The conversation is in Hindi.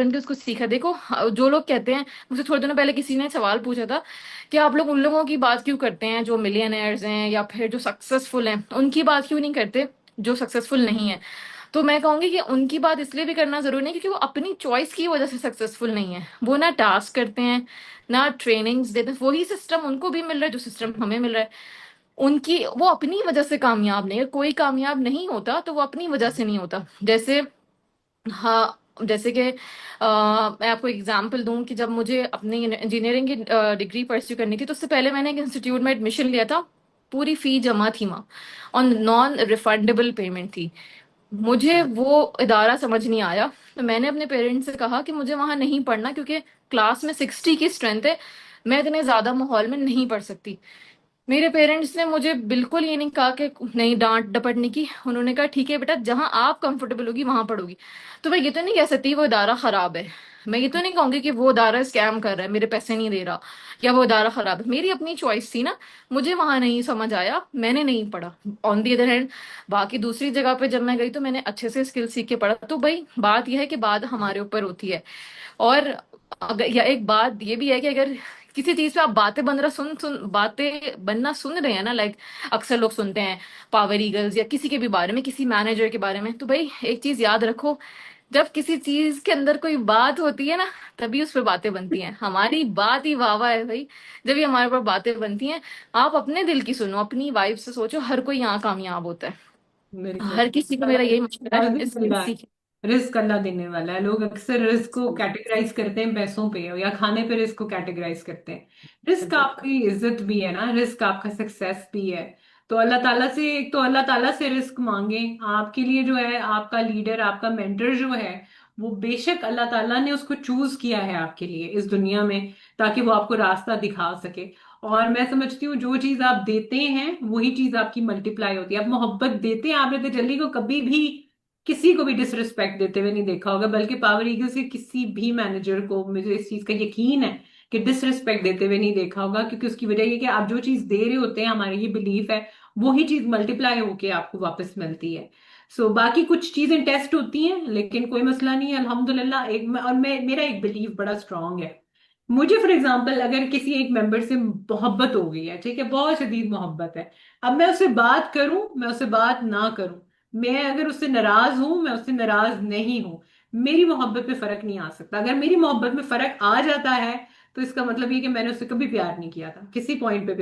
बन के उसको सीखा। देखो जो लोग कहते हैं, मुझसे थोड़े दिनों पहले किसी ने सवाल पूछा था कि आप लोग उन लोगों की बात क्यों करते हैं जो मिलियनर्स हैं या फिर जो सक्सेसफुल हैं, उनकी बात क्यों नहीं करते जो सक्सेसफुल नहीं है। तो मैं कहूंगी कि उनकी बात इसलिए भी करना जरूरी नहीं क्योंकि वो अपनी चॉइस की वजह से सक्सेसफुल नहीं है। वो ना टास्क करते हैं, ना ट्रेनिंग्स देते हैं, वही सिस्टम उनको भी मिल रहा है जो सिस्टम हमें मिल रहा है। उनकी वो अपनी वजह से कामयाब नहीं है। कोई कामयाब नहीं होता तो वो अपनी वजह से नहीं होता। जैसे, हाँ, जैसे कि मैं आपको एग्जांपल दूं कि जब मुझे अपनी इंजीनियरिंग की डिग्री परस्यू करनी थी तो उससे पहले मैंने एक इंस्टीट्यूट में एडमिशन लिया था। पूरी फी जमा थी वहाँ और नॉन रिफंडेबल पेमेंट थी। मुझे वो इदारा समझ नहीं आया तो मैंने अपने पेरेंट्स से कहा कि मुझे वहां नहीं पढ़ना क्योंकि क्लास में 60 की स्ट्रेंथ है, मैं इतने ज्यादा माहौल में नहीं पढ़ सकती। मेरे पेरेंट्स ने मुझे बिल्कुल ये नहीं कहा कि नहीं, डांट डपटने की। उन्होंने कहा ठीक है बेटा, जहां आप कंफर्टेबल होगी वहां पढ़ोगी। तो मैं ये तो नहीं कह सकती वो इदारा खराब है। मैं ये तो नहीं कहूंगी कि वो इदारा स्कैम कर रहा है, मेरे पैसे नहीं दे रहा, या वो इदारा खराब है। मेरी अपनी चॉइस थी ना, मुझे वहां नहीं समझ आया, मैंने नहीं पढ़ा। ऑन दी अदर हैंड, बाकी दूसरी जगह पे जब मैं गई तो मैंने अच्छे से स्किल सीख के पढ़ा। तो भाई बात यह है कि बात हमारे ऊपर होती है। और अगर, या एक बात ये भी है कि अगर किसी चीज पे आप बातें बन रहा सुन सुन बातें बनना सुन रहे हैं ना, लाइक अक्सर लोग सुनते हैं पावर ईगल्स या किसी के भी बारे में, किसी मैनेजर के बारे में, तो भाई एक चीज याद रखो, जब किसी चीज के अंदर कोई बात होती है ना, तभी उस पर बातें बनती हैं। हमारी बात ही वाह वाह है भाई जब भी हमारे ऊपर बातें बनती हैं। आप अपने दिल की सुनो, अपनी वाइफ से सोचो, हर कोई यहाँ कामयाब होता है। बिल्कुल। हर किसी को मेरा यही मशवरा है, इसमें सीख। रिस्क अल्लाह देने वाला है। लोग अक्सर रिस्क को कैटेगराइज करते हैं पैसों पे या खाने पे, रिस्क को कैटेगराइज करते हैं। रिस्क बिल्कुल। आपकी इज्जत भी है ना, रिस्क आपका सक्सेस भी है। तो अल्लाह ताला से, एक तो अल्लाह ताला से रिस्क मांगे। आपके लिए जो है आपका लीडर, आपका मेंटर जो है, वो बेशक अल्लाह ताला ने उसको चूज किया है आपके लिए इस दुनिया में, ताकि वो आपको रास्ता दिखा सके। और मैं समझती हूँ जो चीज आप देते हैं वही चीज आपकी मल्टीप्लाई होती है। आप मोहब्बत देते हैं, आपने तजल्ली को कभी भी किसी को भी डिसरिस्पेक्ट देते हुए नहीं देखा होगा, बल्कि पावर ईगल्स के किसी भी मैनेजर को मुझे इस चीज का यकीन है कि डिसरिस्पेक्ट देते हुए नहीं देखा होगा। क्योंकि उसकी वजह ये कि आप जो चीज दे रहे होते हैं, हमारी ये बिलीफ है, वही चीज मल्टीप्लाई होके आपको वापस मिलती है। बाकी कुछ चीजें टेस्ट होती हैं, लेकिन कोई मसला नहीं है, अल्हम्दुलिल्लाह। और मेरा एक बिलीफ बड़ा स्ट्रांग है। मुझे फॉर एग्जाम्पल अगर किसी एक मेंबर से मोहब्बत हो गई है, ठीक है, बहुत शदीद मोहब्बत है, अब मैं उससे बात करूं, मैं उससे बात ना करूं, मैं अगर उससे नाराज हूं, मैं उससे नाराज नहीं हूं, मेरी मोहब्बत में फर्क नहीं आ सकता। अगर मेरी मोहब्बत में फर्क आ जाता है तो इसका मतलब ये कि मैंने उससे कभी प्यार नहीं किया था, किसी पॉइंट पे